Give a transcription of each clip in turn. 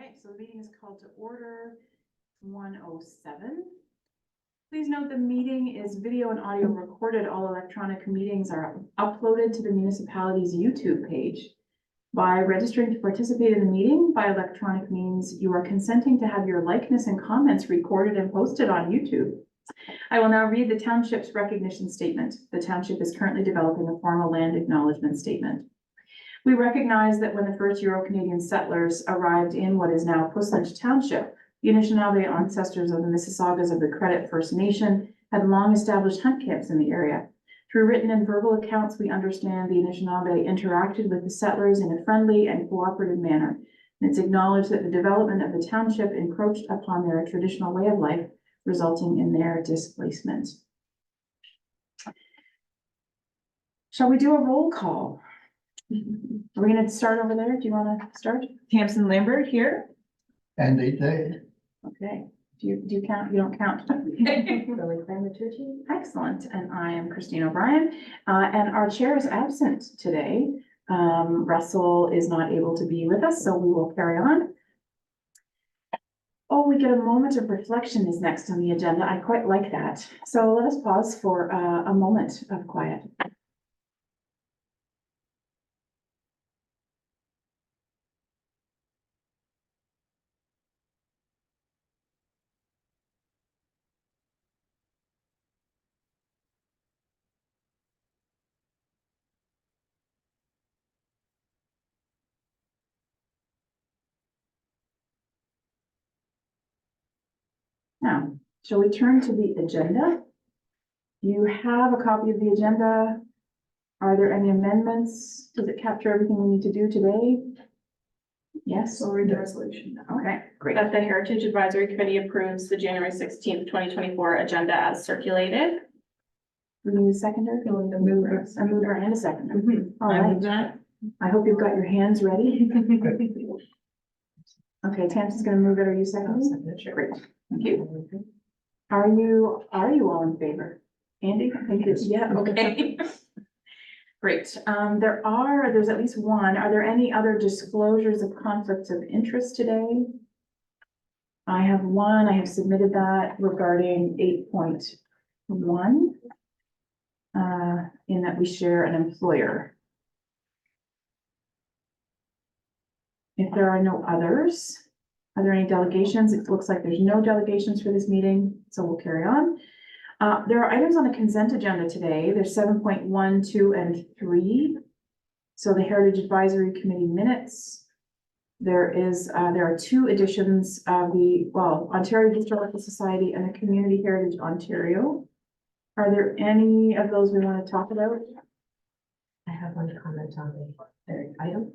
right, so the meeting is called to order 1:07. Please note the meeting is video and audio recorded. All electronic meetings are uploaded to the municipality's YouTube page. By registering to participate in the meeting by electronic means, you are consenting to have your likeness and comments recorded and posted on YouTube. I will now read the township's recognition statement. The township is currently developing a formal land acknowledgement statement. We recognize that when the first Euro-Canadian settlers arrived in what is now Puslinch Township, the Anishinaabe ancestors of the Mississaugas of the Credit First Nation had long established hunt camps in the area. Through written and verbal accounts, we understand the Anishinaabe interacted with the settlers in a friendly and cooperative manner. And it's acknowledged that the development of the township encroached upon their traditional way of life, resulting in their displacement. Shall we do a roll call? Are we gonna start over there? Do you wanna start? Tamsin Lambert here. And they, Okay. Do you count? You don't count. Lily Clamatucci. Excellent. And I am Christine O'Brien. And our chair is absent today. Russell is not able to be with us, so we will carry on. Oh, we get a moment of reflection is next on the agenda. I quite like that. So let us pause for a moment of quiet. Now, shall we turn to the agenda? You have a copy of the agenda. Are there any amendments? Does it capture everything we need to do today? Yes, So read the resolution now. okay, great. That the Heritage Advisory Committee approves the January 16th, 2024 agenda as circulated. We need a seconder? A mover. A mover and a seconder. All I right, move that. I hope you've got your hands ready. Okay, Tamsin's gonna move it, are you seconding? Great, thank you. Are you all in favor? Andy? Thank you. Yeah, okay. Great, there's at least one. Are there any other disclosures of conflicts of interest today? I have one, I have submitted that regarding 8.1. In that we share an employer. If there are no others, are there any delegations? It looks like there's no delegations for this meeting, so we'll carry on. There are items on the consent agenda today. There's 7.1, 2, and 3. So the Heritage Advisory Committee minutes. There are 2 additions of the, Ontario Historical Society and the Community Heritage Ontario. Are there any of those we want to talk about? I have one comment on the third item.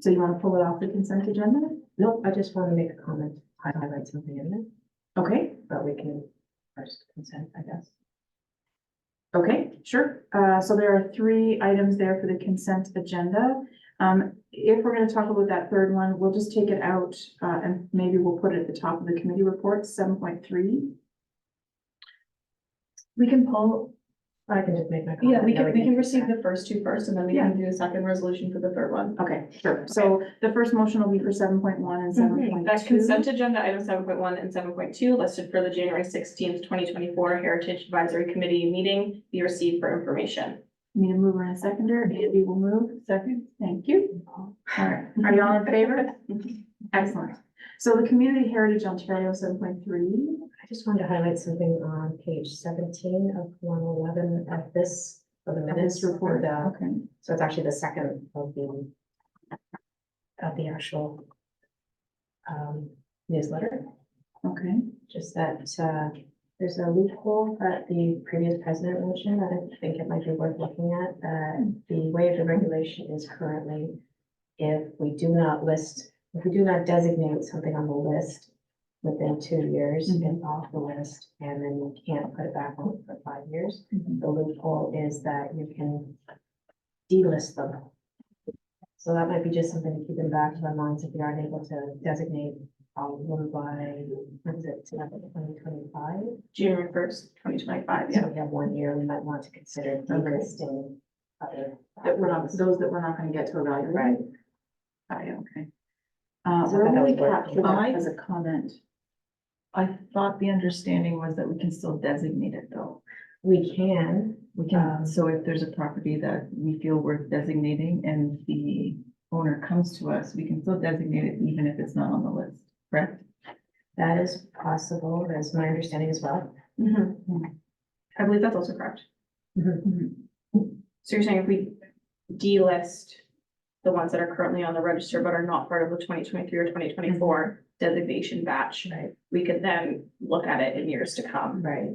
So you want to pull it off the consent agenda? No, I just want to make a comment, highlight something in it, Okay, but we can first consent, I guess. okay, sure. So there are 3 items there for the consent agenda. If we're going to talk about that third one, we'll just take it out and maybe we'll put it at the top of the committee reports, 7.3. We can pull, I can just make my comment. yeah, we then can receive the first 2 first, and then we can do a second resolution for the third one. Okay, sure. So the first motion will be for 7.1 and 7.2. That consent agenda item 7.1 and 7.2 listed for the January 16th, 2024 Heritage Advisory Committee meeting be received for information. Need a mover and a seconder. Andy will move. Second. Thank you. All right. Are you all in favor? Excellent. So the Community Heritage Ontario 7.3. I just wanted to highlight something on page 17 of 111 of this, of the minutes report. Okay. So it's actually the second of the actual newsletter. Okay. Just that there's a loophole that the previous president mentioned that I think it might be worth looking at. The way the regulation is currently, if we do not designate something on the list within 2 years, it's off the list, and then you can't put it back on for 5 years. Mhm. The loophole is that you can delist them. So that might be just something to keep in the back of our minds if we aren't able to designate all of them by, what is it, 2025? January 1st, 2025, So yeah. we have 1 year, we might want to consider delisting other. That we're not, those that we're not going to get to evaluate. Right. Okay. Where that will we was working. capture that as a comment? I thought the understanding was that we can still designate it though. We can, We can, so if there's a property that we feel worth designating and the owner comes to us, we can still designate it even if it's not on the list, correct? that is possible, that's my understanding as well. I believe that's also correct. Mhm. So you're saying if we delist the ones that are currently on the register but are not part of the 2023 or 2024 designation batch, Right, we could then look at it in years to come. right.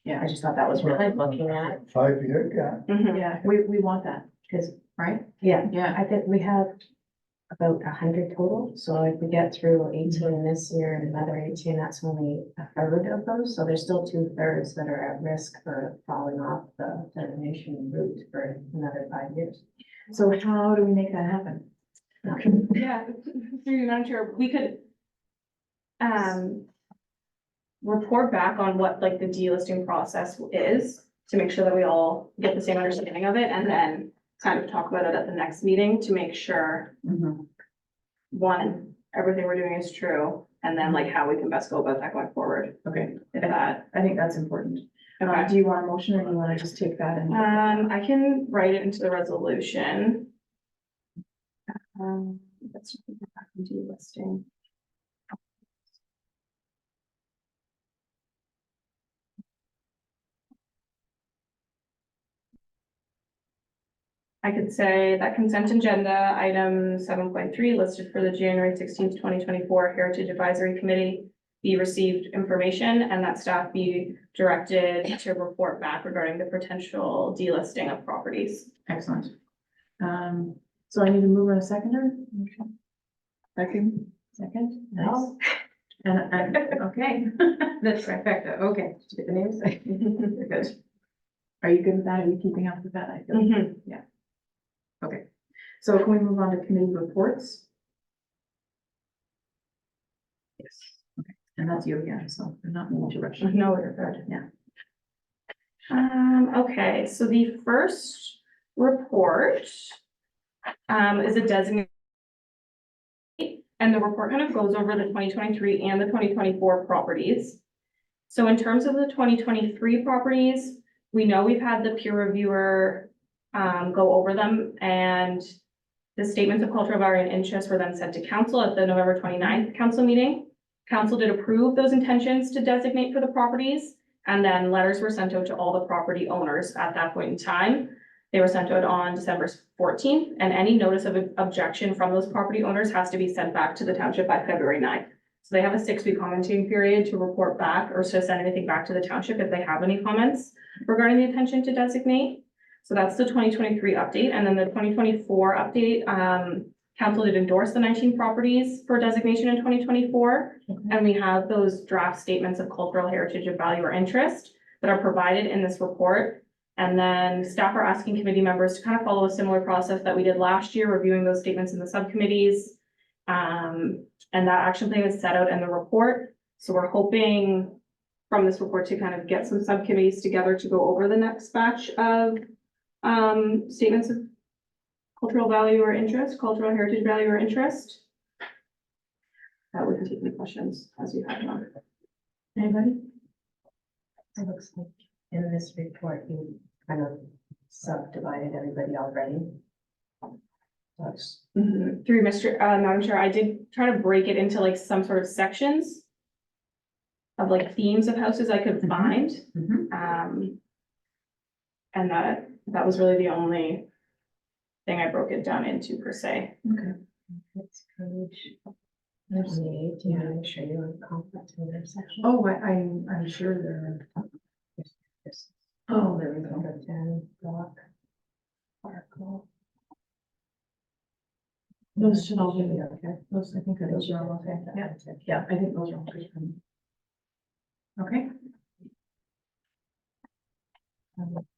Yeah. I just thought that was really looking at, 5 year gap. Mhm. Yeah, we want that, because, right? yeah, Yeah. I think we have about 100 total, so if we get through 18 this year and another 18, that's only a third of those, so there's still 2/3 that are at risk for falling off the designation route for another 5 years. So how do we make that happen? Yeah, through you, Madam Chair, we could report back on what like the delisting process is to make sure that we all get the same understanding of it and then kind of talk about it at the next meeting to make sure, one, everything we're doing is true, and then like how we can best go about that going forward. Okay, If that, I think that's important. okay. Do you want a motion or do you want to just take that and? I can write it into the resolution. Let's just go back and do listing. I could say that consent agenda item 7.3 listed for the January 16th, 2024 Heritage Advisory Committee be received information and that staff be directed to report back regarding the potential delisting of properties. Excellent. So I need to move on a seconder? Second? No. And, okay, that's trifecta, okay. Did you get the names? Good. Are you good with that? Are you keeping up with that? I feel. Mhm. Okay. So can we move on to committee reports? Yes. Okay. And that's you again, so I'm not meaning to rush. you. No, we're good. Yeah. Okay, so the first report is a designated. And the report kind of goes over the 2023 and the 2024 properties. So in terms of the 2023 properties, we know we've had the peer reviewer go over them and the statements of cultural value and interest were then sent to council at the November 29th council meeting. Council did approve those intentions to designate for the properties, and then letters were sent out to all the property owners at that point in time. They were sent out on December 14th, and any notice of objection from those property owners has to be sent back to the township by February 9th. So they have a 6-week commenting period to report back or to send anything back to the township if they have any comments regarding the intention to designate. So that's the 2023 update, and then the 2024 update, council did endorse the 19 properties for designation in 2024. And we have those draft statements of cultural heritage of value or interest that are provided in this report. And then staff are asking committee members to kind of follow a similar process that we did last year, reviewing those statements in the subcommittees. And that action plan is set out in the report. So we're hoping from this report to kind of get some subcommittees together to go over the next batch of statements of cultural value or interest, cultural heritage value or interest. That we can take any questions as you have them. Anybody? It looks like in this report, you kind of subdivided everybody already. That's, Through Madam Chair, I did try to break it into like some sort of sections of like themes of houses I could find. And that was really the only thing I broke it down into per se. Okay. that's page 28, yeah, I'm sure you're on conflict in their section. Oh, I'm sure there are. Oh, there we go. Number 10, block. Article. Those should all be, Okay. those, I think those are all okay. Yeah, yeah, I think those are all pretty good. Okay.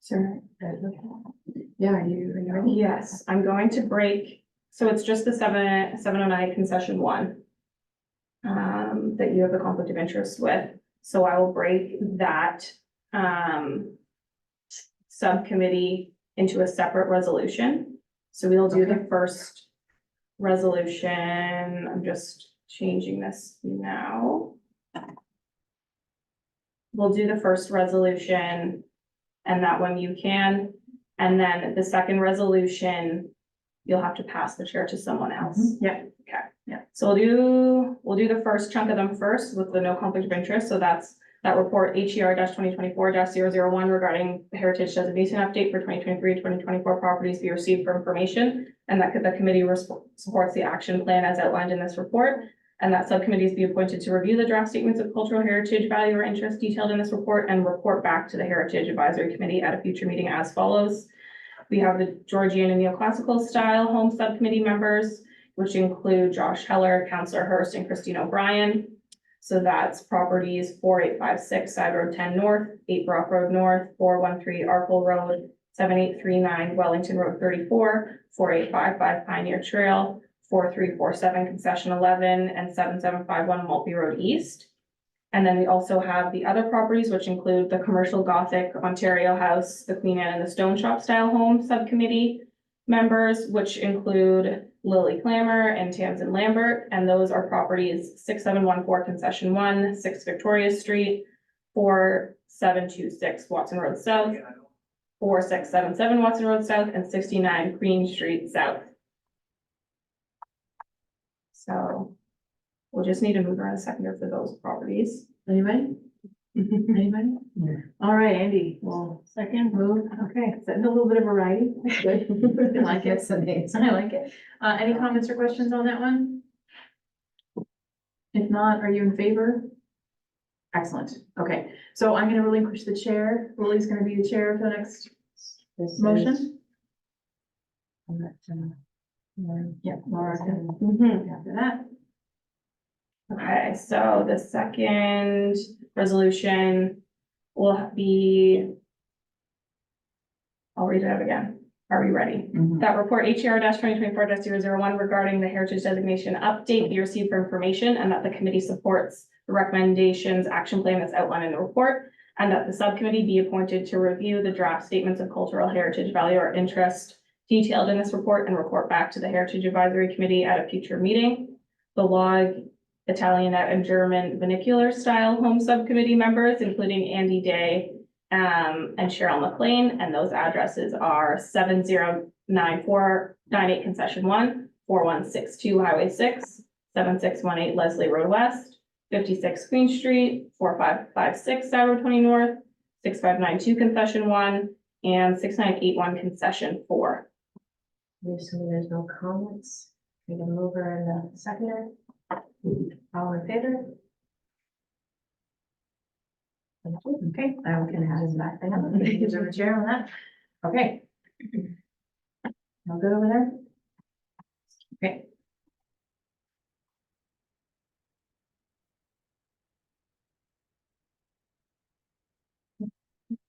Sir. Yeah, are you ready? Yes, I'm going to break, so it's just the 709 concession 1. That you have the conflict of interest with, so I will break that subcommittee into a separate resolution. So we'll do the first resolution, I'm just changing this now. We'll do the first resolution, and that one you can, and then the second resolution, you'll have to pass the chair to someone else. Yeah. Okay. Yeah. So we'll do the first chunk of them first with the no conflict of interest, so that's that report HER 2024-001 regarding the heritage designation update for 2023-2024 properties be received for information. And that the committee supports the action plan as outlined in this report. And that subcommittees be appointed to review the draft statements of cultural heritage value or interest detailed in this report and report back to the Heritage Advisory Committee at a future meeting as follows. We have the Georgian and Neoclassical style home subcommittee members, which include Josh Heller, Councillor Hurst, and Christine O'Brien. So that's properties 4856 Side Road 10 North, 8 Brock Road North, 413 Arkle Road, 7839 Wellington Road 34, 4855 Pioneer Trail, 4347 Concession 11, and 7751 Mulpey Road East. And then we also have the other properties, which include the Commercial Gothic Ontario House, the Queen Anne and the Stone Shop Style Home Subcommittee members, which include Lily Clammer and Tamsin Lambert, and those are properties 6714 Concession 1, 6 Victoria Street, 4726 Watson Road South, 4677 Watson Road South, and 69 Queen Street South. So we'll just need to move around a seconder for those properties. Anybody? Anybody? All right, Andy, well, second move, okay, setting a little bit of variety, that's good. I like it. I like it. Any comments or questions on that one? If not, are you in favor? Excellent, okay, so I'm gonna relinquish the chair. Lily's gonna be the chair for the next This is- motion. Yeah, Laura can Mhm. after that. Okay, so the second resolution will be. I'll read it out again. Are we ready? Mhm. That report HER 2024-001 regarding the heritage designation update be received for information, and that the committee supports the recommendations action plan that's outlined in the report. And that the subcommittee be appointed to review the draft statements of cultural heritage value or interest detailed in this report and report back to the Heritage Advisory Committee at a future meeting. The log, Italianate and German vernacular style home subcommittee members, including Andy Day and Cheryl McLean, and those addresses are 709498 Concession 1, 4162 Highway 6, 7618 Leslie Road West, 56 Queen Street, 4556 Side Road 20 North, 6592 Concession 1, and 6981 Concession 4. We assume there's no comments. We can move her in the seconder. All in favor? Thank you. Okay, I can have his back down. Use the chair on that. Okay. No good over there? Okay.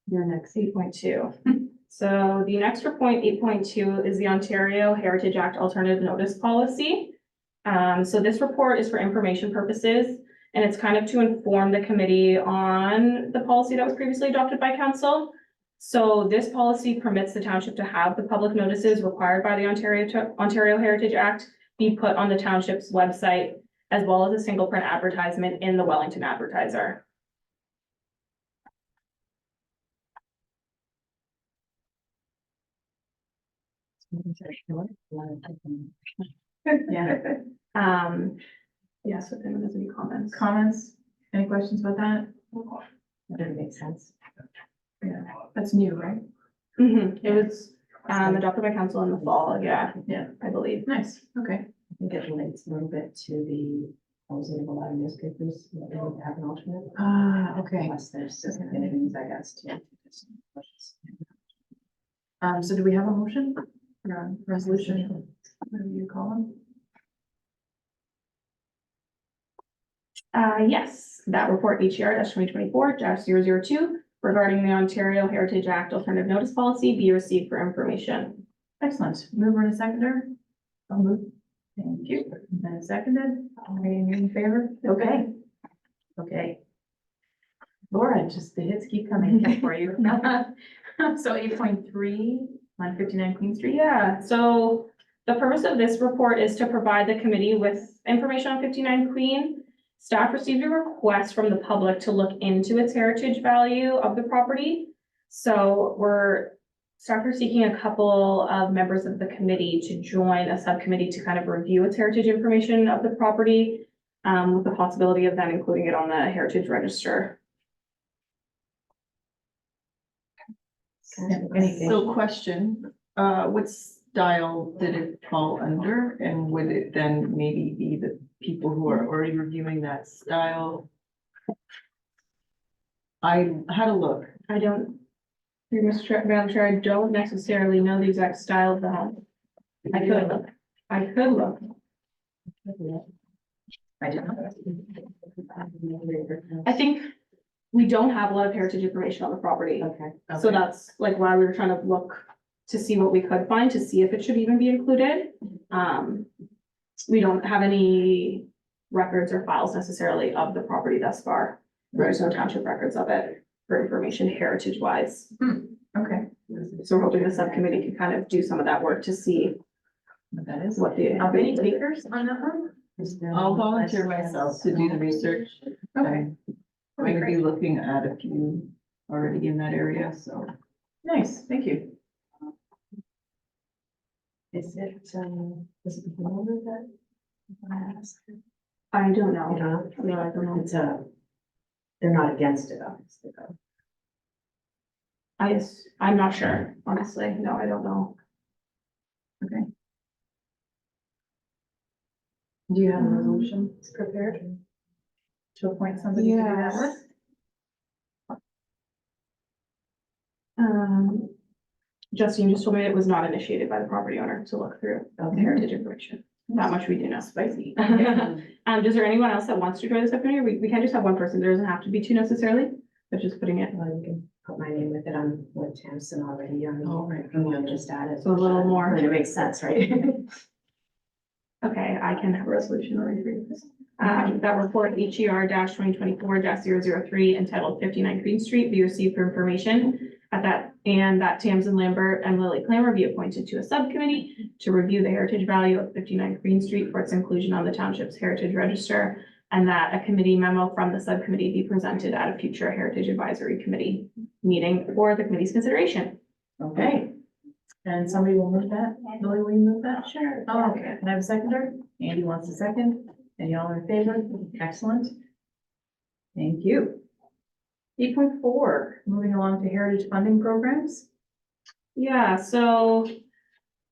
You're next. 8.2. So the next report, 8.2, is the Ontario Heritage Act Alternative Notice Policy. So this report is for information purposes, and it's kind of to inform the committee on the policy that was previously adopted by council. So this policy permits the township to have the public notices required by the Ontario Heritage Act be put on the township's website, as well as a single print advertisement in the Wellington Advertiser. Yeah. Yes, if anyone has any comments. Comments? Any questions about that? That doesn't make sense. Yeah, that's new, right? Mhm. It was adopted by council in the fall, yeah. Yeah. I believe. Nice, okay. I think it relates a little bit to the closing of a lot of newspapers, that they don't have an alternate. Ah, okay. Unless there's things, I guess, too. So do we have a motion? Or a resolution, whatever you call them? Yes, that report HER 2024-002 regarding the Ontario Heritage Act Alternative Notice Policy be received for information. Excellent. Mover and a seconder? I'll move. Thank you. And seconded. Are you in favor? Okay. Okay. Laura, just the hits keep coming for you. So 8.3 on 59 Queen Street. Yeah, so The purpose of this report is to provide the committee with information on 59 Queen. Staff received a request from the public to look into its heritage value of the property. So staff are seeking a couple of members of the committee to join a subcommittee to kind of review its heritage information of the property, with the possibility of then including it on the heritage register. Anything? So question, what style did it fall under? And would it then maybe be the people who are already reviewing that style? I had a look. Through Madam Chair, I don't necessarily know the exact style of the home. I could look. I didn't. I think we don't have a lot of heritage information on the property. Okay. So that's like why we were trying to look to see what we could find, to see if it should even be included. We don't have any records or files necessarily of the property thus far. There's no township records of it for information heritage wise. Okay. So we're hoping the subcommittee can kind of do some of that work to see But that is. what the. How many takers on that one? I'll volunteer myself to do the research. Okay. I'm going to be looking at a few already in that area, so. Nice, thank you. Is it the homeowner that? I don't You know. don't know? No, I don't know. It's they're not against it, obviously, though. I'm not sure, honestly. No, I don't know. Do you have a resolution prepared? To appoint somebody to do that work? Justine just told me it was not initiated by the property owner to look through the heritage information. That much we do know. Spicy. Is there anyone else that wants to join the subcommittee? We can't just have one person. There doesn't have to be two necessarily, but just putting it. Well, you can put my name with it on with Tamsin already, Oh, right. and you'll just add it. So a little more. But it makes sense, right? Okay, I can have a resolution ready for you. That report HER 2024-003 entitled 59 Green Street be received for information that Tamsin Lambert and Lily Clammer be appointed to a subcommittee to review the heritage value of 59 Green Street for its inclusion on the township's heritage register, and that a committee memo from the subcommittee be presented at a future Heritage Advisory Committee meeting for the committee's consideration. Okay. And somebody will move that? Lily, will you move that? Sure. Oh, okay. Can I have a seconder? Andy wants a second. And y'all are in favor? Excellent. Thank you. 8.4, moving along to heritage funding programs. Yeah, so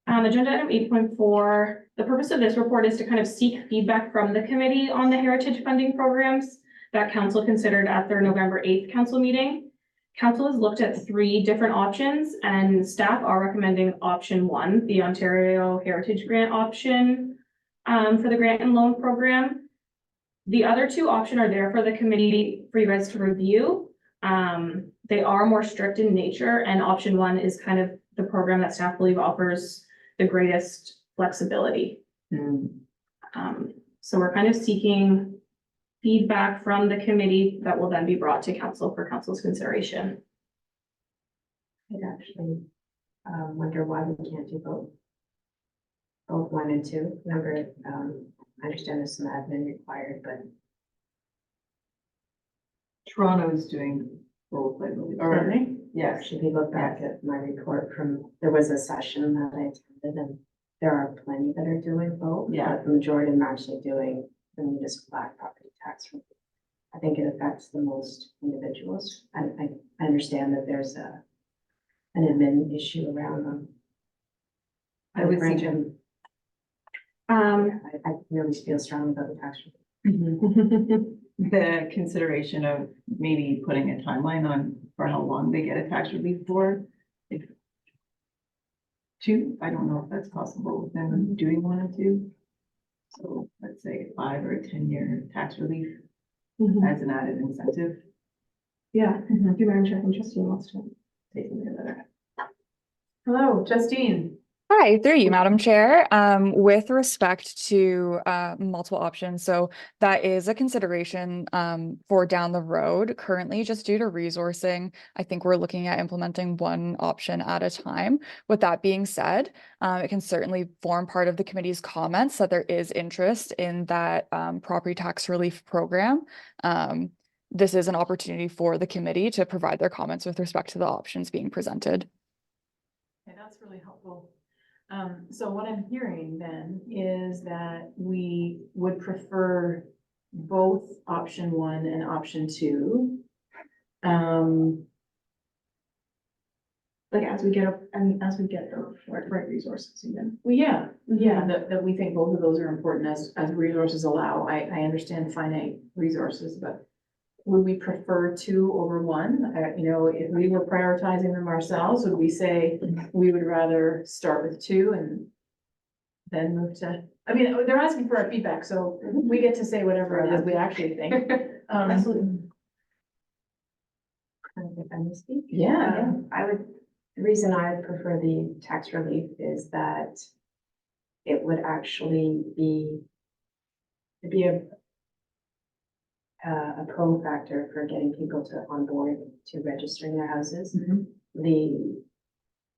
agenda item 8.4, the purpose of this report is to kind of seek feedback from the committee on the heritage funding programs that council considered at their November 8th council meeting. Council has looked at 3 different options and staff are recommending option 1, the Ontario Heritage Grant option for the grant and loan program. The other 2 options are there for the committee for you guys to review. They are more strict in nature, and option 1 is kind of the program that staff believe offers the greatest flexibility. So we're kind of seeking feedback from the committee that will then be brought to council for council's consideration. I'd actually wonder why we can't do both. Both 1 and 2. Remember, I understand there's some admin required, but Toronto is doing both, I believe. Or, Certainly. yes, actually, if you look back at my report from, there was a session that I attended, and there are plenty that are doing both. Yeah. But the majority of them are actually doing the municipal black property tax. I think it affects the most individuals. I understand that there's an admin issue around them. I would Bring say- them- Um, I really feel strongly about the tax. the consideration of maybe putting a timeline on for how long they get a tax relief for. If 2, I don't know if that's possible within doing 1 and 2. So let's say 5 or 10-year tax relief as an added incentive. Yeah, if you mind checking, Justine wants to say something about it. Hello, Justine. Hi, through you, Madam Chair. With respect to multiple options, so that is a consideration for down the road. Currently, just due to resourcing, I think we're looking at implementing one option at a time. With that being said, it can certainly form part of the committee's comments that there is interest in that property tax relief program. This is an opportunity for the committee to provide their comments with respect to the options being presented. Okay, that's really helpful. So what I'm hearing then is that we would prefer both option one and option two. Like as we get, as we get the right resources even. Well, yeah, that we think both of those are important as resources allow. I understand finite resources, but would we prefer two over one? You know, if we were prioritizing them ourselves, would we say we would rather start with two and then move to, I mean, they're asking for our feedback, so we get to say whatever it is we actually think. Absolutely. If I may speak? Yeah, The reason I prefer the tax relief is that it would actually be, it'd be a pro factor for getting people to on board to registering their houses. Mhm. The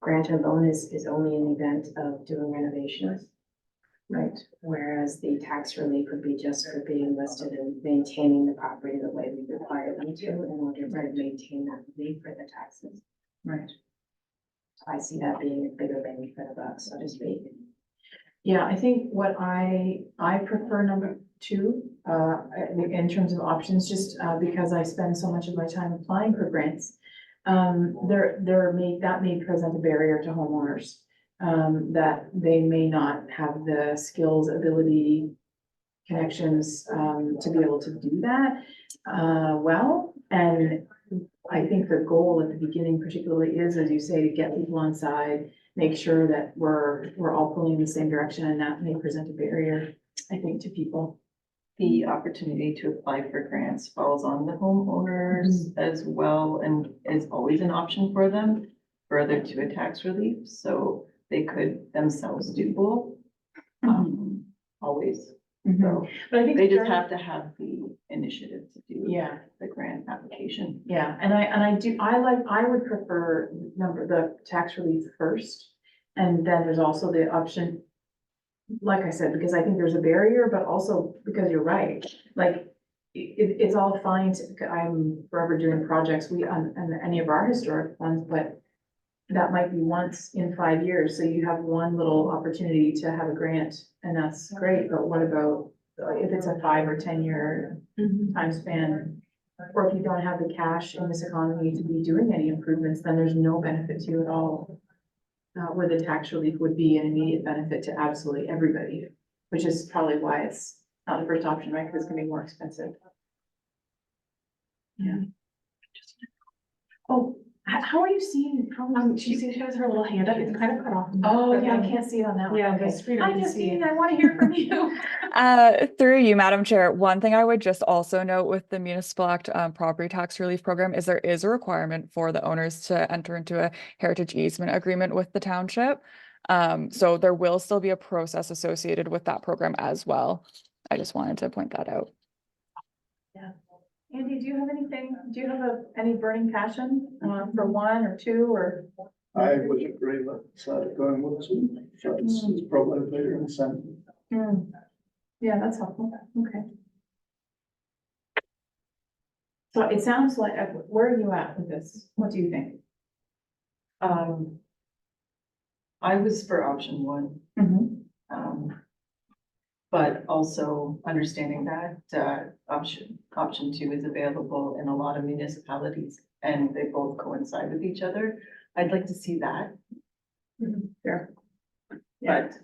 grant or loan is only in the event of doing renovations. Right. Whereas the tax relief would be just for being listed and maintaining the property the way we require them to in order to maintain that relief for the taxes. Right. I see that being a bigger bang for the buck, so to speak. Yeah, I think what I prefer number two, in terms of options, just, because I spend so much of my time applying for grants. That may present a barrier to homeowners, that they may not have the skills, ability, connections, to be able to do that, well. And I think the goal at the beginning particularly is, as you say, to get people on side, make sure that we're all pulling in the same direction, and that may present a barrier, I think, to people. The opportunity to apply for grants falls on the homeowners as well and is always an option for them further to a tax relief, so they could themselves do both. Always, so But I think. they just have to have the initiative to do Yeah, the grant application. yeah, and I would prefer the tax relief first. And then there's also the option, like I said, because I think there's a barrier, but also because you're right, like, it's all fine I'm forever doing projects, and any of our historic ones, but that might be once in 5 years, so you have one little opportunity to have a grant, and that's great, but what about if it's a 5 or 10 year time span? Or if you don't have the cash in this economy to be doing any improvements, then there's no benefit to you at all. Where the tax relief would be an immediate benefit to absolutely everybody, which is probably why it's not the first option, right? Because it's gonna be more expensive. Yeah. Oh, how are you seeing? She has her little hand up, it's kind of cut off. Oh, yeah, I can't see it on that one. Yeah, Okay. the screen, I Hi, can see Justine, it. I want to hear from you. Through you, Madam Chair, one thing I would just also note with the Municipal Act property tax relief program is there is a requirement for the owners to enter into a heritage easement agreement with the township. So there will still be a process associated with that program as well. I just wanted to point that out. Andy, do you have anything, any burning passion for one or two or? I would agree with going with two. So it's probably a bigger incentive. Yeah, that's helpful. Okay. So it sounds like, where are you at with this? What do you think? I was for option one. But also understanding that option two is available in a lot of municipalities and they both coincide with each other. I'd like to see that, Sure. Yeah. but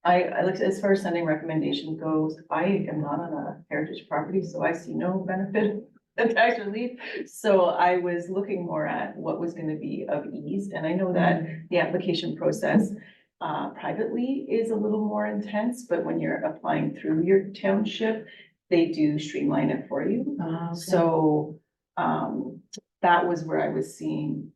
I like, as far as sending recommendation goes, I am not on a heritage property, so I see no benefit of tax relief. So I was looking more at what was gonna be of ease, and I know that the application process privately is a little more intense, but when you're applying through your township, they do streamline it for you. Okay. So, that was where I was seeing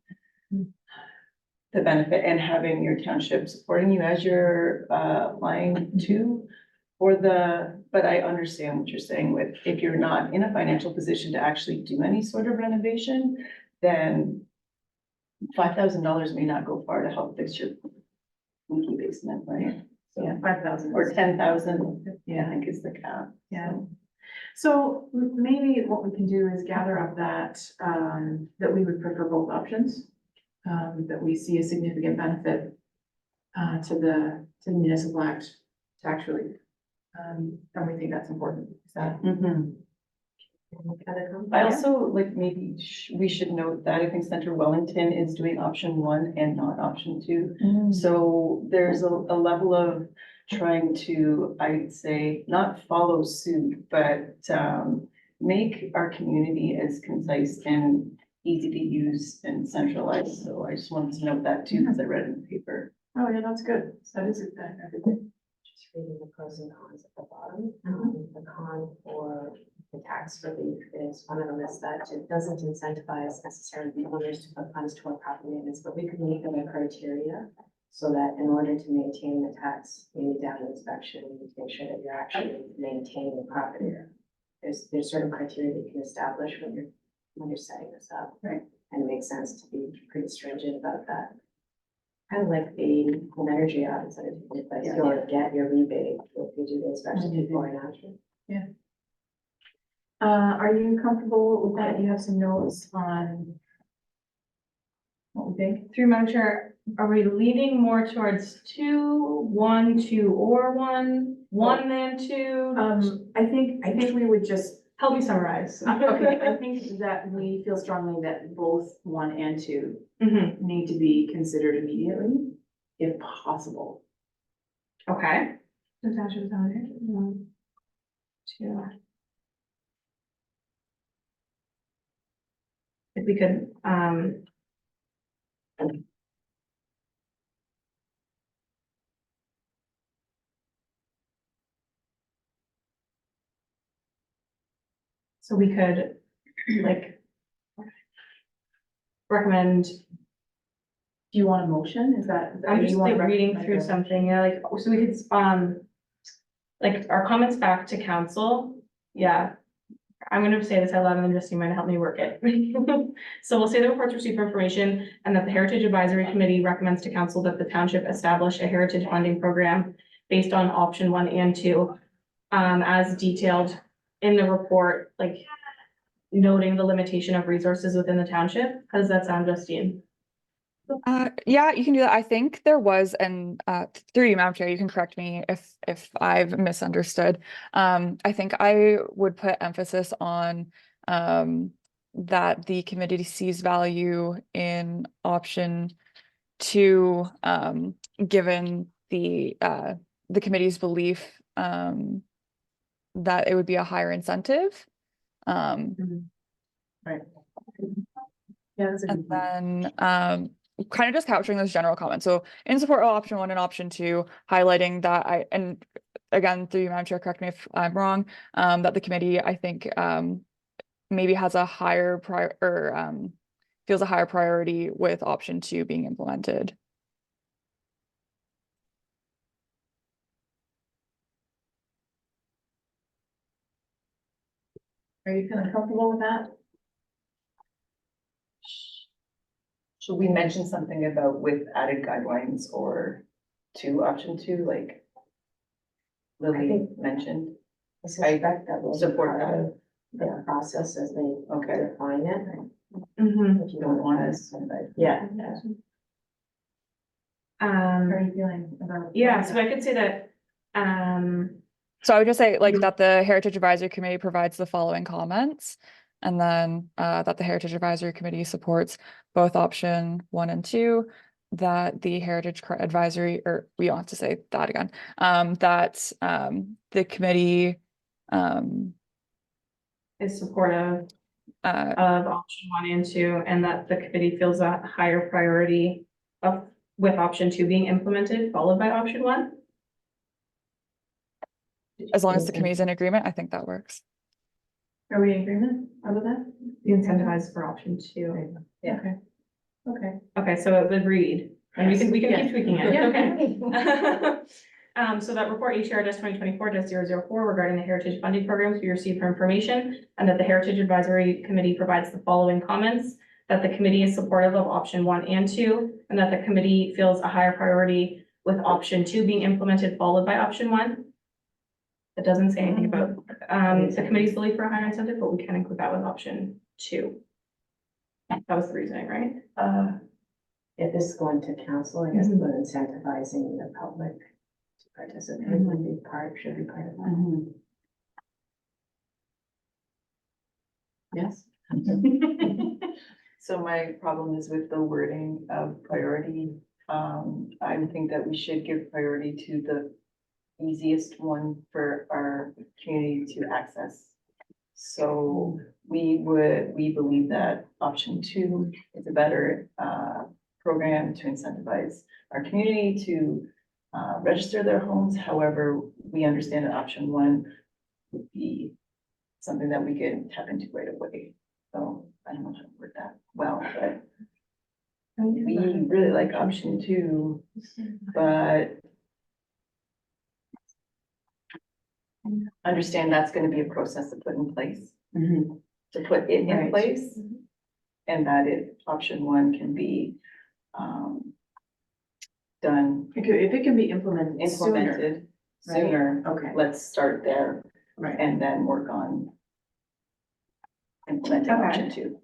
the benefit and having your township supporting you as you're applying to for the, but I understand what you're saying with, if you're not in a financial position to actually do any sort of renovation, then $5,000 may not go far to help fix your leaky basement, right? So, Yeah, 5,000. or 10,000, I think is the cap. Yeah. So maybe what we can do is gather up that, that we would prefer both options. That we see a significant benefit, to the municipal act tax relief. And we think that's important. Is that? Mhm. Other comments? I also, like, maybe we should note that I think Center Wellington is doing option 1 and not option 2. So there's a level of trying to, I'd say, not follow suit, but make our community as concise and easy to use and centralized. So I just wanted to note that too, because I read it in the paper. Oh, yeah, that's good. That is everything. Just reading the pros and cons at the bottom. The con for the tax relief is, one of them is that it doesn't incentivize necessarily the owners to put funds toward property maintenance, but we could make them a criteria. So that in order to maintain the tax, you need to have an inspection, you need to make sure that you're actually maintaining the property. There's certain criteria that you can establish when you're setting this up. Right. And it makes sense to be pretty stringent about that. Kind of like the home energy audits that are taking place, you'll get your rebate if you do the inspection before and after. Are you comfortable with that? You have some notes on what we think? Through Madam Chair, are we leaning more towards 2, 1, 2, or 1, 1 then 2? I think we would just, Help me summarize. okay, I think that we feel strongly that both 1 and 2 Mhm. need to be considered immediately, if possible. Okay. Natasha, is that okay? 2. If we could, so we could, like, recommend, Do you want a motion? Is that? I'm just you wanna like reading recommend through a- something, yeah, like, so we could, like, our comments back to council, yeah. I'm gonna say this out loud and then Justine might help me work it. So we'll say the reports received for information and that the Heritage Advisory Committee recommends to council that the township establish a heritage funding program based on option 1 and 2. As detailed in the report, like noting the limitation of resources within the township. How does that sound, Justine? Yeah, you can do that. I think there was, and through you, Madam Chair, you can correct me if I've misunderstood. I think I would put emphasis on that the committee sees value in option 2, given the committee's belief that it would be a higher incentive. Right. Yeah, that's a good And point. then kind of just capturing those general comments. So in support of option 1 and option 2, highlighting that and again, through you, Madam Chair, correct me if I'm wrong, that the committee, I think, maybe has a higher feels a higher priority with option 2 being implemented. Are you feeling comfortable with that? Should we mention something about with added guidelines or to option 2, like Lily think- mentioned? I suspect that will be support part that. of the process as they Okay. define it. Mm-hmm. If you Don't want us. us, but Yeah. How are you feeling about? Yeah, so I could say that, So I would just say like that the Heritage Advisory Committee provides the following comments. And then that the Heritage Advisory Committee supports both option 1 and 2, that the Heritage Advisory, or we don't have to say that again, that the committee is supportive uh, of option 1 and 2, and that the committee feels a higher priority with option 2 being implemented, followed by option 1. as long as the committee's in agreement, I think that works. Are we in agreement about that? The incentivized for option 2. Yeah. Okay. Okay. Okay, so it agreed. And we can Yeah. keep tweaking it, Yeah. okay. So that report HRS 2024-004 regarding the heritage funding programs we received for information, and that the Heritage Advisory Committee provides the following comments: that the committee is supportive of option 1 and 2, and that the committee feels a higher priority with option 2 being implemented, followed by option 1. It doesn't say anything about, the committee's belief for a higher incentive, but we can include that with option 2. That was the reasoning, right? If this is going to council, I guess, Mhm. but incentivizing the public to participate would be should be part of that. Mhm. Yes. So my problem is with the wording of priority. I think that we should give priority to the easiest one for our community to access. So we believe that option 2 is a better, program to incentivize our community to, register their homes. However, we understand that option 1 would be something that we could tap into right away. So I don't know how to word that well, but we really like option 2, but understand that's gonna be a process to put in place, Mhm. to put it in Right. place. And that option 1 can be, done, If it can be implemented sooner. implemented right? sooner. Okay, Let's start there right. and then work on implementing Okay. option 2.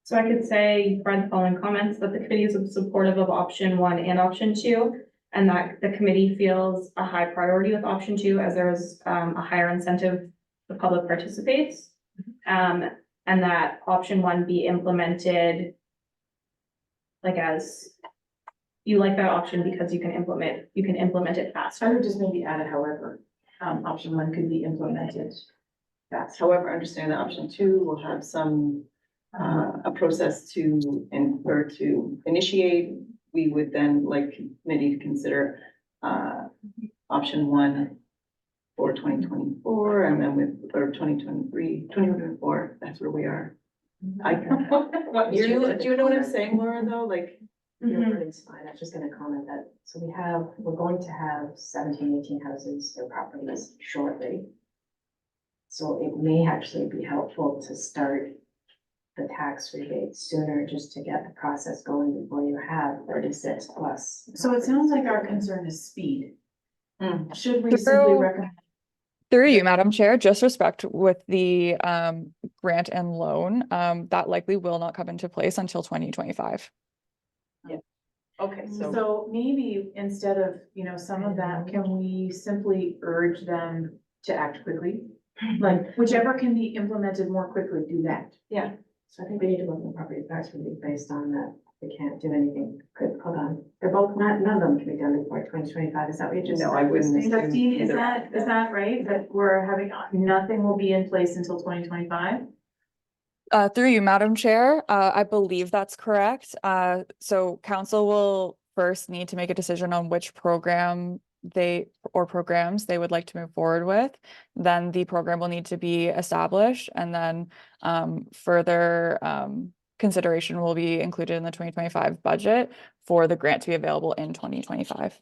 So I could say, you've read the following comments, that the committee is supportive of option 1 and option 2, and that the committee feels a high priority with option 2 as there is a higher incentive the public participates. And that option 1 be implemented like as, you like that option because you can implement it I faster. would just maybe add a however, option 1 could be implemented fast. However, understand that option 2 will have some, a process to, or to initiate. We would then like committee to consider, option 1 for 2024, and then or 2023, 2024, that's where we are. I, do you know what I'm saying, Laura, though? Like, Your Mhm. wording's fine. I was just gonna comment that, so we're going to have 17, 18 houses or properties shortly. So it may actually be helpful to start the tax rebate sooner, just to get the process going before you have 36 plus. So it sounds like our concern is speed. Hmm. Should we simply Through- recommend? Through you, Madam Chair, just respect with the grant and loan, that likely will not come into place until 2025. okay, so, So maybe instead of, some of that, can we simply urge them to act quickly? Like whichever can be implemented more quickly, do that. yeah, So I think we need to look at the property tax relief based on that. We can't do anything. Good, hold on. They're both none of them can be done before 2025. Is that what you just said? No, I wouldn't assume Justine, is either. that right? That we're having, nothing will be in place until 2025? Through you, Madam Chair, I believe that's correct. So council will first need to make a decision on which programs they would like to move forward with. Then the program will need to be established, and then further consideration will be included in the 2025 budget for the grant to be available in 2025.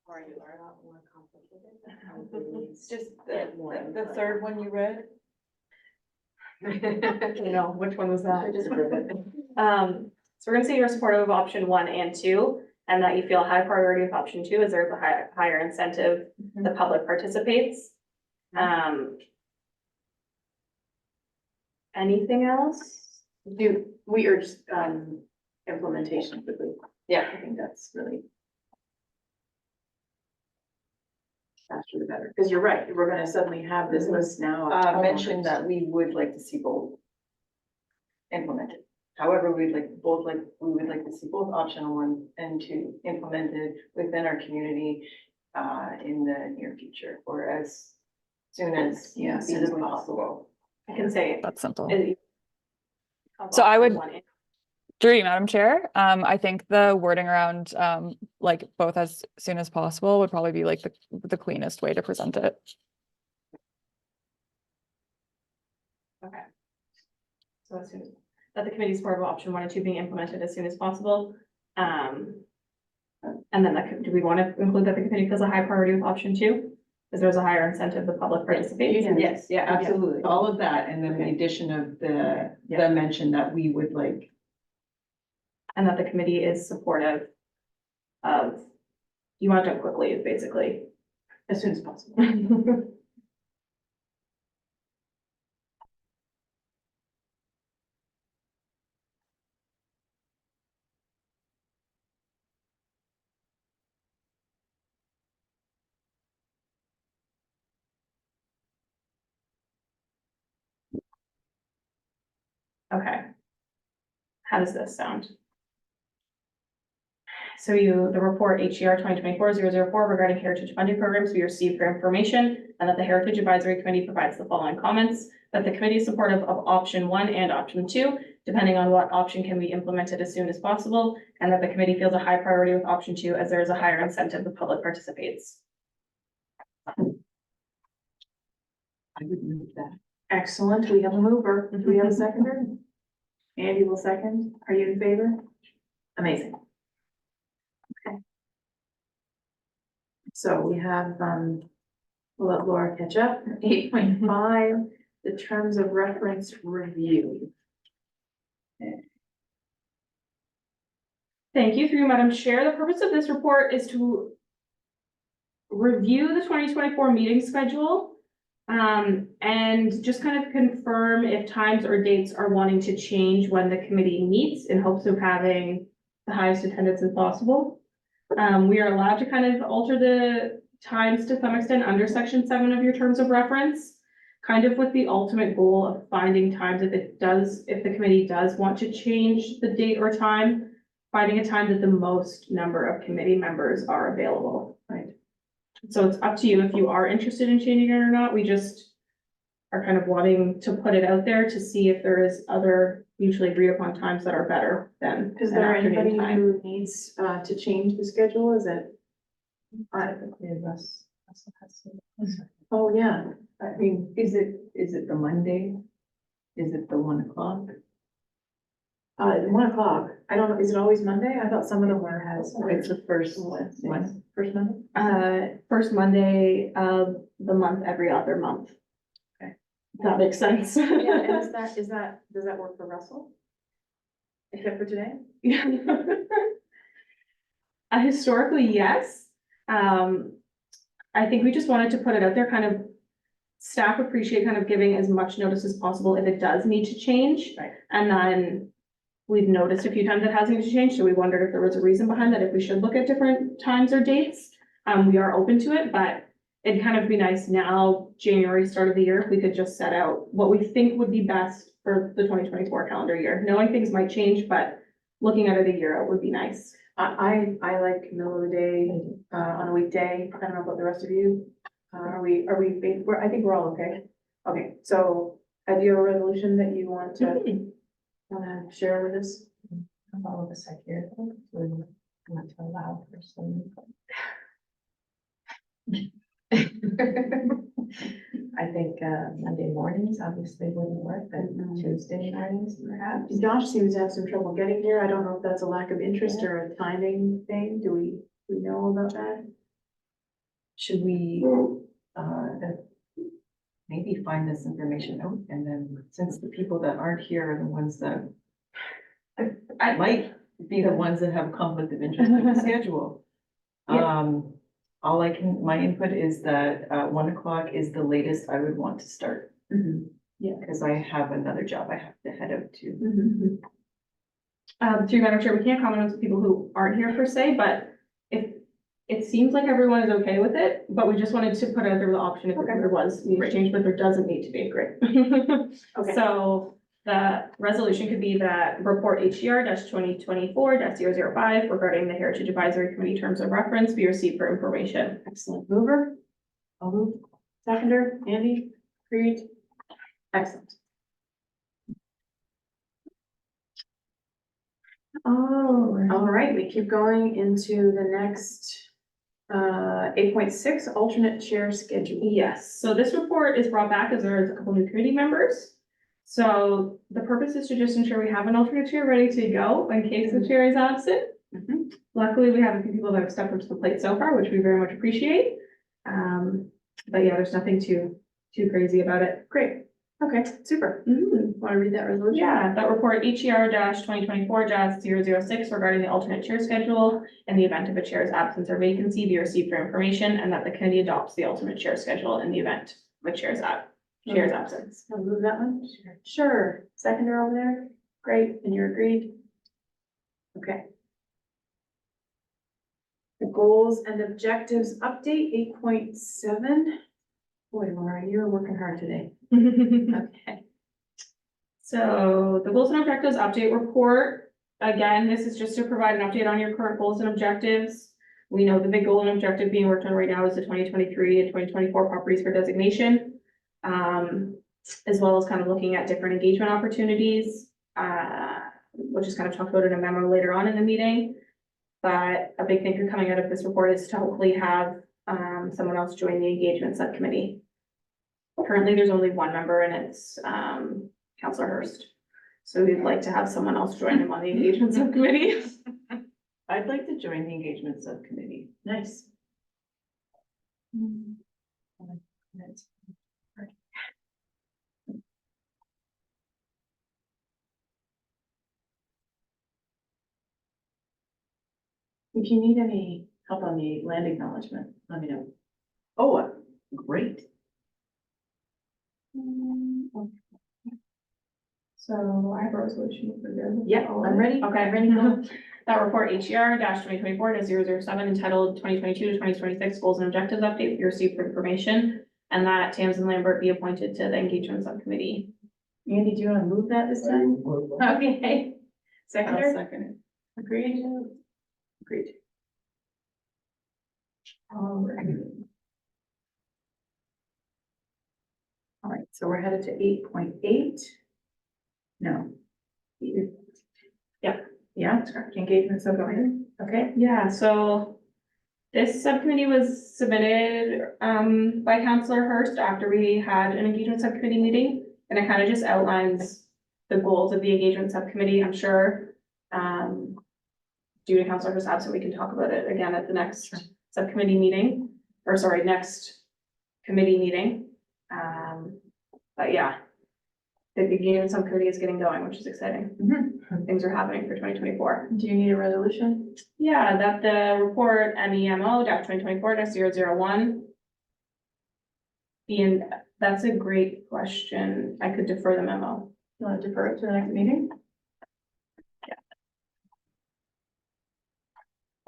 Or you are a lot more complicated. it's just the third one you read. Which one was that? Just prove it. So we're gonna say you're supportive of option 1 and 2, and that you feel high priority with option 2 as there's a higher incentive, the public participates. Anything else? We urge, implementation quickly. Yeah. I think that's really. Faster the better, because you're right, we're gonna suddenly have this list now. of Mention homeowners. that we would like to see both implemented. However, we would like to see both option 1 and 2 implemented within our community, in the near future, or as soon as Yeah, as soon as feasibly possible. possible. I can say. That's simple. So I would- Through you, Madam Chair, I think the wording around like both as soon as possible would probably be like the cleanest way to present it. Okay. So as soon as, that the committee support of option 1 and 2 being implemented as soon as possible. And then do we want to include that the committee feels a high priority with option 2? Because there's a higher incentive, the public participates. Yes, yeah, absolutely. All of that, and then the addition of the mention that we would like. And that the committee is supportive of, you want it done quickly, basically. As soon as possible. Okay. How does this sound? So the report HER 2024-004 regarding heritage funding programs we received for information, and that the Heritage Advisory Committee provides the following comments: that the committee is supportive of option 1 and option 2, depending on what option can be implemented as soon as possible, and that the committee feels a high priority with option 2 as there is a higher incentive the public participates. I would move that. Excellent. We have a mover. Do we have a seconder? Andy will second. Are you in favor? Amazing. Okay. So we have, we'll let Laura catch up. 8.5, the terms of reference review. Thank you, through you, Madam Chair. The purpose of this report is to review the 2024 meeting schedule. And just kind of confirm if times or dates are wanting to change when the committee meets in hopes of having the highest attendance as possible. We are allowed to kind of alter the times to some extent under section 7 of your terms of reference, kind of with the ultimate goal of finding times if the committee does want to change the date or time, finding a time that the most number of committee members are available. Right. So it's up to you if you are interested in changing it or not. We just are kind of wanting to put it out there to see if there is other mutually agreed upon times that are better than. Is an there afternoon anybody time. who needs to change the schedule? Is it? Oh, yeah. I mean, is it the Monday? Is it the 1 o'clock? 1 o'clock. I don't know. Is it always Monday? I thought some of them were It's the first Wednesdays. one. First Monday? First Monday of the month, every other month. Okay. If that makes sense. Yeah, and does that work for Russell? Except for today? Historically, yes. I think we just wanted to put it out there, kind of, staff appreciate kind of giving as much notice as possible if it does need to change. Right. And then we've noticed a few times it has needed to change, so we wondered if there was a reason behind that, if we should look at different times or dates. We are open to it, but it'd kind of be nice now, January, start of the year, if we could just set out what we think would be best for the 2024 calendar year. Knowing things might change, but looking at it a year out would be nice. I like middle of the day, on a weekday. I don't know about the rest of you. I think we're all okay. Okay, so do you have a resolution that you want to share with us? All of us are here. We want to allow for some. I think Monday mornings obviously wouldn't work, but Tuesday mornings perhaps. Josh seems to have some trouble getting here. I don't know if that's a lack of interest or a timing thing. Do we know about that? Should we, maybe find this information out, and then, since the people that aren't here are the ones that might be the ones that have conflict of interest in the schedule. My input is that, 1 o'clock is the latest I would want to start, because I have another job I have to head out to. Through Madam Chair, we can't comment on the people who aren't here per se, but if it seems like everyone is okay with it, but we just wanted to put out there the option if there was need to change, but there doesn't need to be. Great. Okay. So the resolution could be that report HER 2024-005 regarding the Heritage Advisory Committee terms of reference be received for information. Excellent. Mover? I'll move. Seconder, Andy? Agreed? Excellent. Oh, all right, we keep going into the next 8.6 alternate chair schedule. Yes, so this report is brought back as there is a couple new committee members. So the purpose is to just ensure we have an alternate chair ready to go in case the chair is absent. Mhm. Luckily, we have a few people that have stepped up to the plate so far, which we very much appreciate. But yeah, there's nothing too crazy about it. Great. Okay, super. Mhm. Want to read that resolution? Yeah, that report HER 2024-006 regarding the alternate chair schedule in the event of a chair's absence or vacancy be received for information, and that the committee adopts the alternate chair schedule in the event of a chair's absence. Want to move that one? Sure. Seconder over there? Great, and you're agreed? Okay. The goals and objectives update 8.7. Boy, Laura, you're working hard today. Okay. So the goals and objectives update report, again, this is just to provide an update on your current goals and objectives. We know the big goal and objective being worked on right now is the 2023 and 2024 properties for designation. As well as kind of looking at different engagement opportunities, which is kind of talked about in a memo later on in the meeting. But a big thing coming out of this report is to hopefully have someone else join the engagement subcommittee. Currently, there's only one member and it's Councillor Hurst. So we'd like to have someone else join him on the engagement subcommittee. I'd like to join the engagement subcommittee. Nice. If you need any help on the land acknowledgement, let me know. Oh, great. So I have a resolution for you. Yeah, I'm ready. Okay. I'm ready to go. That report HER 2024-007 entitled 2022 to 2026 Goals and Objectives Update be received for information. And that Tamsin Lambert be appointed to the engagement subcommittee. Andy, do you want to move that this time? Okay. I'll Seconder, second it. agreed? Agreed. All right. All right, so we're headed to 8.8. No. Yep. Yeah, engagement subcommittee, okay? Yeah, so this subcommittee was submitted by Councillor Hurst after we had an engagement subcommittee meeting. And it kind of just outlines the goals of the engagement subcommittee, I'm sure. Due to Councillor Hurst's absence, we can talk about it again at the next subcommittee meeting, or sorry, next committee meeting. But yeah, the engagement subcommittee is getting going, which is exciting. Things are happening for 2024. Do you need a resolution? Yeah, that the report MEMO 2024-001. Ian, that's a great question. I could defer the memo. You want to defer it to the next meeting?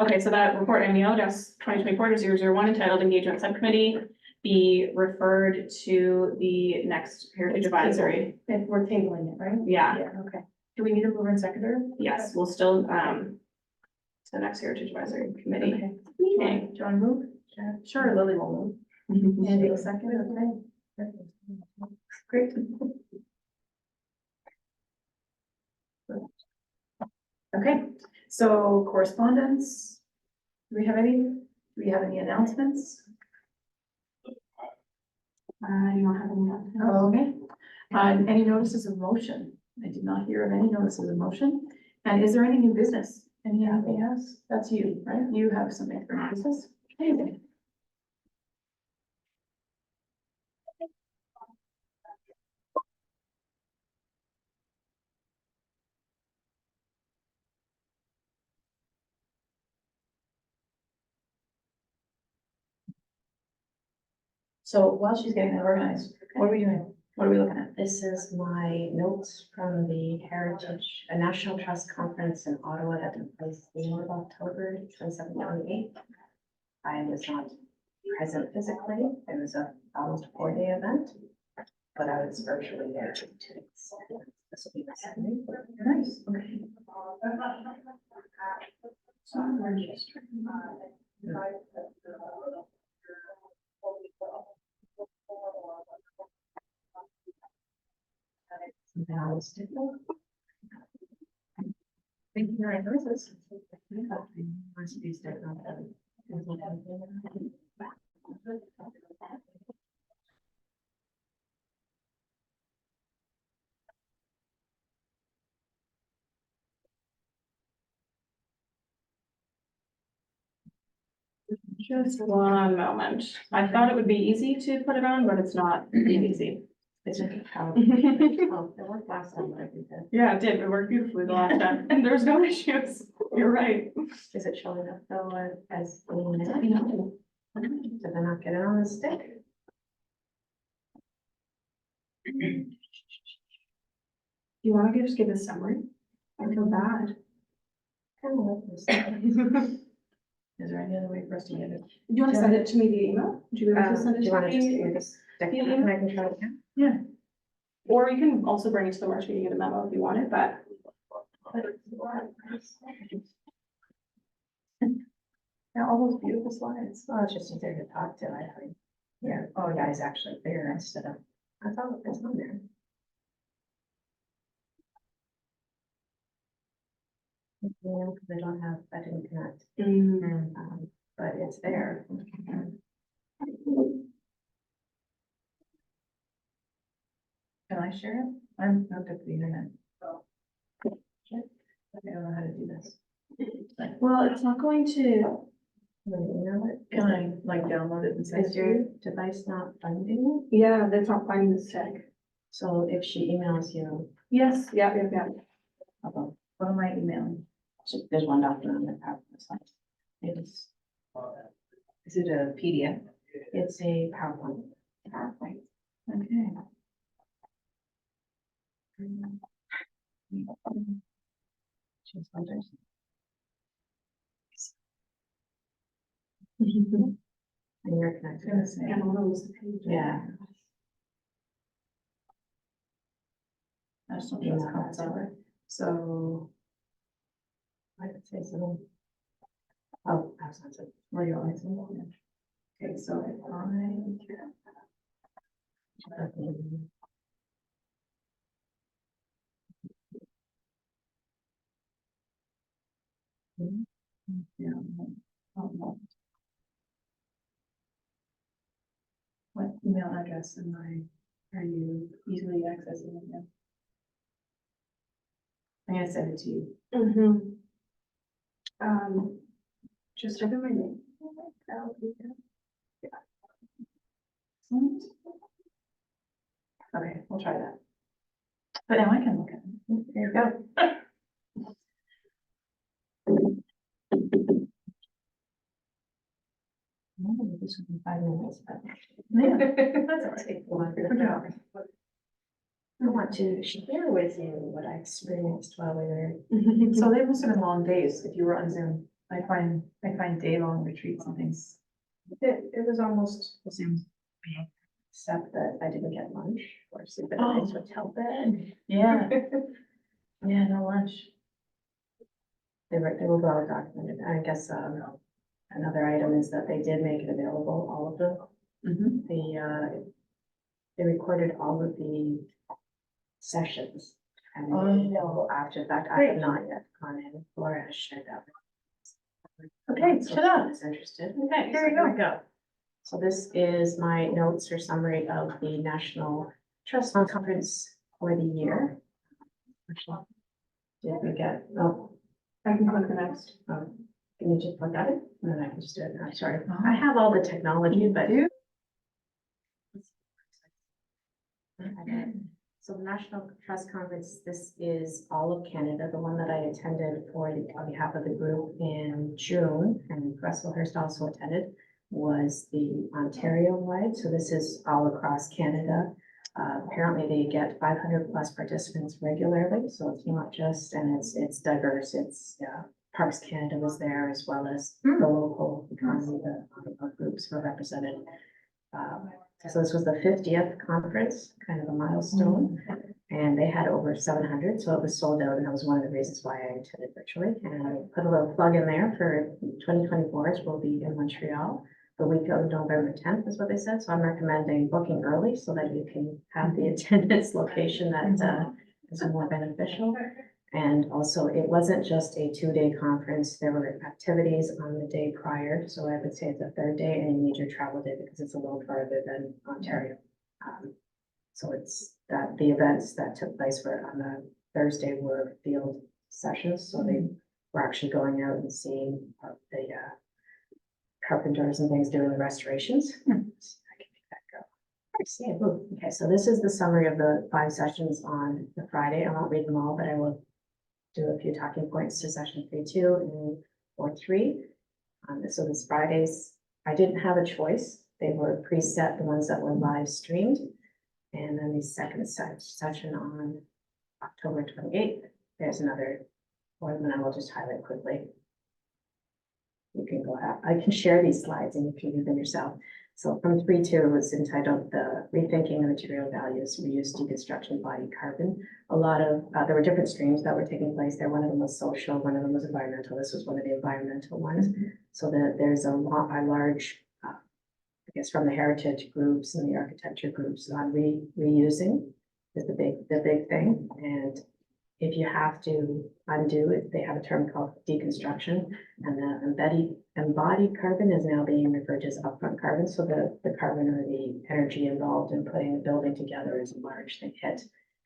Okay, so that report MEO 2024-001 entitled Engagement Subcommittee be referred to the next Heritage Advisory. If we're tabling it, right? Yeah, Yeah, okay. Do we need a mover and seconder? yes, we'll still, to the next Heritage Advisory Committee Okay. meeting. Do you want to move? Sure, Lily will move. Andy will second, okay? Great. Okay, so correspondence. Do we have any? Do we have any announcements? I don't have any. Oh, okay. Any notices of motion? I did not hear of any notices of motion. And is there any new business? Anything else? That's you, right? You have something for new business? Anything? So while she's getting that organized, what are we doing? What are we looking at? This is my notes from the Heritage, a National Trust Conference in Ottawa that took place the end of October 27th, 28th. I was not present physically. It was almost a 4-day event, but I was virtually there for 2 days. This will be my second. Nice, okay. Something I was doing. Thank you very much. Must be starting on that. Just one moment. I thought it would be easy to put it on, but it's not easy. It's a PowerPoint. Oh, it worked last time, but I think that, Yeah, it did. It worked beautifully the last time. And there's no issues. You're right. is it showing up though as the minute? Did I not get it on the stick? You want to just give a summary? I feel bad. Kind of like this. Is there any other way for us to get it? Do you want to send it to me via email? Do you want to send Do it you to want to just me? give me this stick Yeah, and I can try it again? Or you can also bring it to the March meeting in a memo if you want it, but Yeah, all those beautiful slides. Well, it's just easier to talk to, I think. Yeah, oh, yeah, it's actually there instead of, I thought it's on there. You know, because I didn't connect, but it's there. Can I share it? I'm hooked up to the internet. I don't know how to do this. well, it's not going to. You know it? Can I like download it and send it Is to your you? device not finding it? Yeah, that's not finding the stick. So if she emails you, Yes, yeah. about, What am I emailing? there's one document on the PowerPoint slide. It's, Is it a PDF? it's a PowerPoint. PowerPoint. Okay. She's wonders. And you're connected. Goodness me. And I'll lose the page. Yeah. I just don't trust Constellar. So, I would say so. Oh, that's not it. where you always. Okay, so if yeah. What email address are you easily accessing it with? I'm gonna send it to you. Just type in my name. Okay, we'll try that. But now I can look at it. There you go. Maybe this would be 5 minutes, but Yeah, that's all right. take longer. Good job. I want to share with you what I experienced while we were. So they must have been long days if you were on Zoom. I find day-long retreats and things. It was almost the same, except that I didn't get lunch or sleep in a nice hotel bed. Yeah. Yeah, no lunch. They were well documented. I guess, another item is that they did make it available, all of them. Mm-hmm. They recorded all of the sessions. And Oh. available after, in fact, I have not yet gone in, Laura has shared that. Okay, So ta-da. if is interested. Okay, So here we we go. So this is my notes or summary of the National Trust Fund Conference for the year. Did we get, oh, I can click the next. can you just plug that in? And then I can just do it. I'm sorry. I have all the technology, but. do? Okay. So the National Trust Conference, this is all of Canada, the one that I attended on behalf of the group in June, and Russell Hurst also attended, was the Ontario-wide. So this is all across Canada. Apparently they get 500 plus participants regularly, so it's not just, and it's diverse. It's, Parks Canada was there, as well as the local economy, the groups were represented. So this was the 50th conference, kind of a milestone, and they had over 700, so it was sold out, and that was one of the reasons why I attended virtually. And I put a little plug in there for 2024, which will be in Montreal, the week of November 10th is what they said. So I'm recommending booking early so that you can have the attendance location that is more beneficial. And also, it wasn't just a 2-day conference. There were activities on the day prior. So I would say it's a third day and you need your travel day because it's a little further than Ontario. So it's that the events that took place were on the Thursday were field sessions. So they were actually going out and seeing the carpenters and things doing the restorations. I can make that go. I see it. Ooh, okay, so this is the summary of the 5 sessions on the Friday. I won't read them all, but I will do a few talking points to session 3.2 and 4.3. So this Fridays, I didn't have a choice. They were preset, the ones that were live streamed. And then the second session on October 28th, there's another one that I will just highlight quickly. You can go out. I can share these slides and you can read them yourself. So from 3.2 was entitled the Rethinking the Material Values, Reuse, Deconstruction, Body Carbon. A lot of, there were different streams that were taking place there. One of them was social, one of them was environmental. This was one of the environmental ones. So that there's a large, I guess, from the heritage groups and the architecture groups on reusing is the big thing. And if you have to undo it, they have a term called deconstruction, and the embodied carbon is now being referred to as upfront carbon. So the carbon or the energy involved in putting the building together is a large thing hit.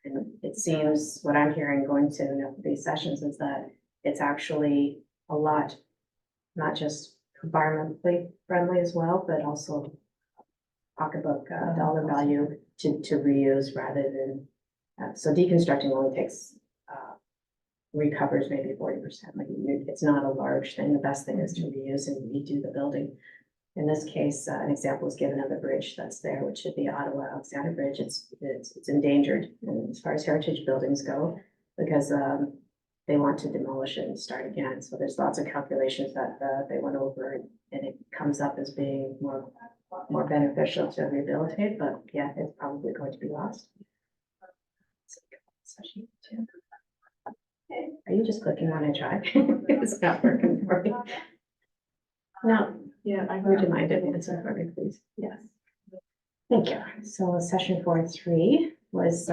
And it seems what I'm hearing going to enough of these sessions is that it's actually a lot, not just environmentally friendly as well, but also pocketbook dollar value to reuse rather than, so deconstructing only takes, recovers maybe 40%. Like it's not a large thing. The best thing is to reuse and redo the building. In this case, an example is given of the bridge that's there, which should be Ottawa Alexander Bridge. It's endangered as far as heritage buildings go, because they want to demolish it and start again. So there's lots of calculations that they went over, and it comes up as being more beneficial to rehabilitate, but yeah, it's probably going to be lost. Are you just clicking on a drive? It's not working for me. No. Yeah, Would you mind if you answer for me, please? Yes. Thank you. So session 4.3 was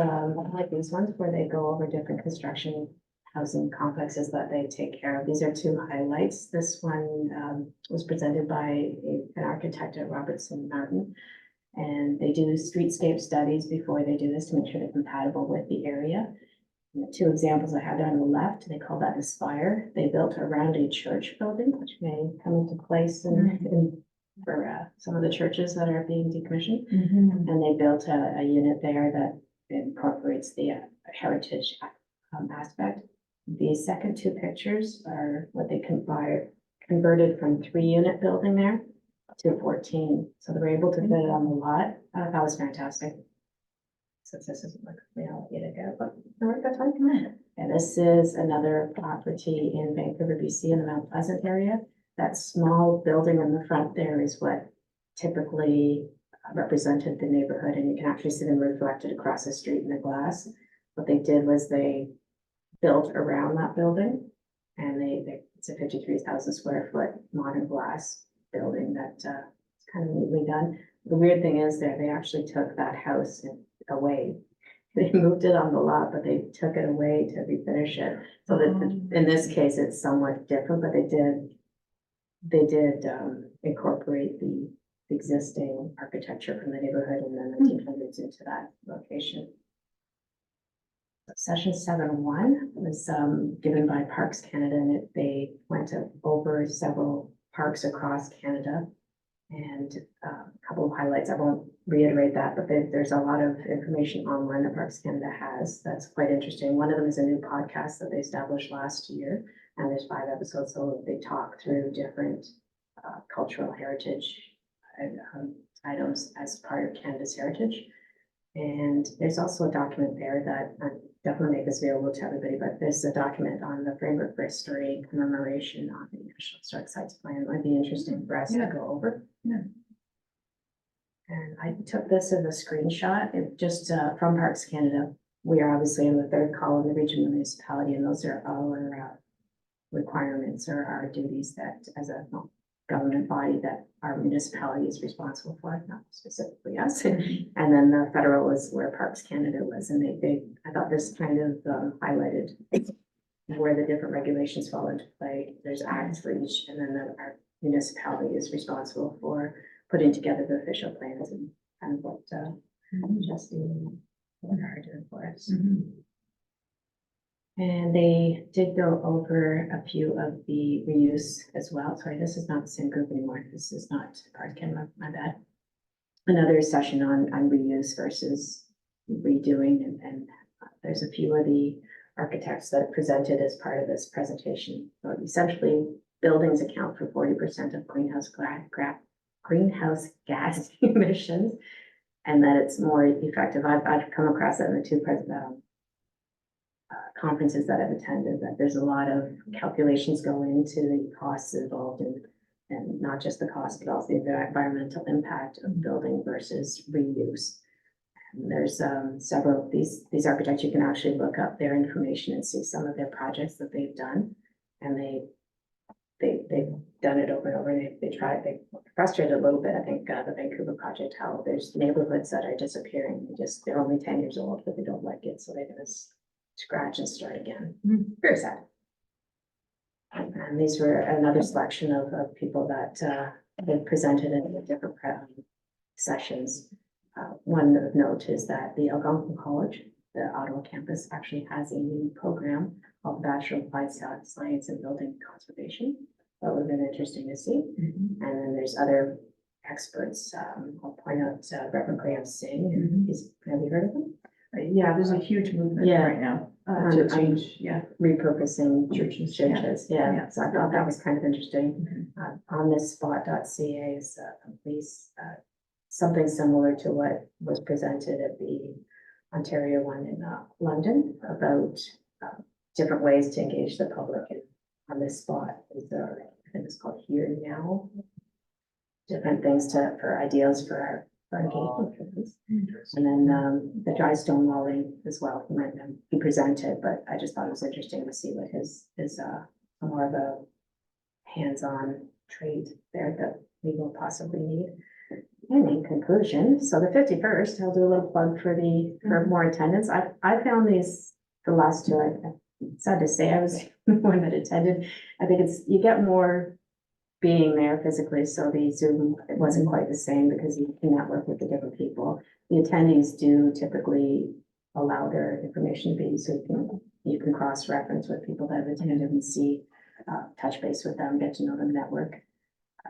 like these ones where they go over different construction housing complexes that they take care of. These are 2 highlights. This one was presented by an architect at Robertson Martin, and they do streetscape studies before they do this to make sure they're compatible with the area. The 2 examples I have there on the left, they call that the Spire. They built around a church building, which may come into place for some of the churches that are being decommissioned. And they built a unit there that incorporates the heritage aspect. The second 2 pictures are what they converted from 3-unit building there to 14. So they were able to fit it on the lot. That was fantastic. Since this isn't like reality to go, but that's fine. And this is another property in Vancouver, BC, in the Mount Pleasant area. That small building in the front there is what typically represented the neighborhood, and you can actually see them reflected across the street in the glass. What they did was they built around that building, and it's a 53,000 square foot modern glass building that is kind of neatly done. The weird thing is they actually took that house away. They moved it on the lot, but they took it away to refinish it. So that in this case, it's somewhat different, but they did incorporate the existing architecture from the neighborhood in the 1900s into that location. Session 7.1 was given by Parks Canada, and they went over several parks across Canada. And a couple of highlights. I won't reiterate that, but there's a lot of information online that Parks Canada has that's quite interesting. One of them is a new podcast that they established last year, and there's 5 episodes. So they talk through different cultural heritage items as part of Canada's heritage. And there's also a document there that definitely make this available to everybody, but there's a document on the framework for history commemoration on the National Historic Sites Plan. It might be interesting for us to go over. Yeah. And I took this as a screenshot. It just from Parks Canada. We are obviously in the 3rd column, the regional municipality, and those are our requirements or our duties that as a government body that our municipality is responsible for, not specifically us. And then the federal is where Parks Canada was, and I thought this kind of highlighted where the different regulations fall into play. There's acts for each, and then our municipality is responsible for putting together the official plans and kind of what Justine and what are doing for us. Mm-hmm. And they did go over a few of the reuse as well. Sorry, this is not the same group anymore. This is not Parkin, my bad. Another session on reuse versus redoing, and there's a few of the architects that presented as part of this presentation. So essentially, buildings account for 40% of greenhouse gas emissions, and that it's more effective. I've come across that in the two conferences that I've attended, that there's a lot of calculations go into the costs involved in, and not just the cost, but also the environmental impact of building versus reuse. And there's several of these architects, you can actually look up their information and see some of their projects that they've done. And they've done it over and over. They frustrated a little bit, I think, the Vancouver project, how there's neighborhoods that are disappearing. They're only 10 years old, but they don't like it, so they're gonna scratch and start again. Very sad. And these were another selection of people that have presented in the different sessions. One of note is that the Algonquin College, the Ottawa campus, actually has a new program called Bachelor of Applied Science and Building Conservation. That would have been interesting to see. And then there's other experts. I'll point out Reverend Graham Singh. Have you heard of him? Yeah, there's a huge movement Yeah. right now to change, Repurposing Churches, churches, yeah. yeah. So I thought that was kind of interesting. On this spot.ca is something similar to what was presented at the Ontario one in London about different ways to engage the public. And on this spot is I think it's called Here Now. Different things for ideas for engagement for this. And then the dry stone walling as well. He presented, but I just thought it was interesting to see what his more of a hands-on trade there that we will possibly need. And in conclusion, so the 51st, I'll do a little plug for more attendance. I found these, the last two, I'm sad to say I was the one that attended. I think you get more being there physically, so the Zoom, it wasn't quite the same because you can network with the different people. The attendees do typically allow their information to be, so you can cross-reference with people that have attended and see, touch base with them, get to know them, network.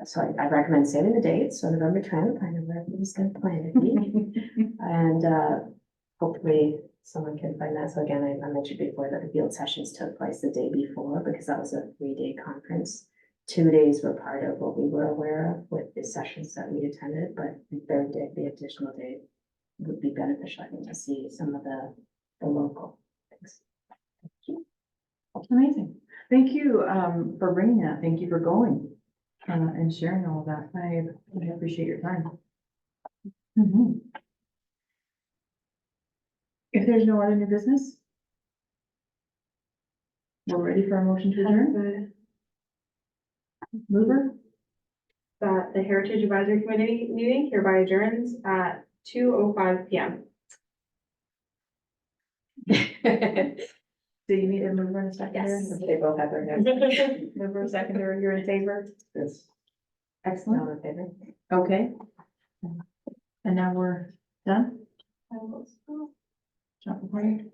So I recommend saving the date, so November 10th, I know where everybody's gonna plan to be. And hopefully someone can find that. So again, I mentioned before that the field sessions took place the day before because that was a 3-day conference. 2 days were part of what we were aware of with the sessions that we attended, but the third day, the additional day would be beneficial, I think, to see some of the local things. Amazing. Thank you for bringing that. Thank you for going and sharing all of that. I appreciate your time. If there's no other new business, we're ready for a motion to adjourn. Mover? That the Heritage Advisory Committee meeting hereby adjourns at 2:05 p.m. Do you need a mover and a seconder? Yes. They both have their notes. Mover and seconder, you're in favor? Yes. Excellent. All in favor? Okay. And now we're done? Jump for you.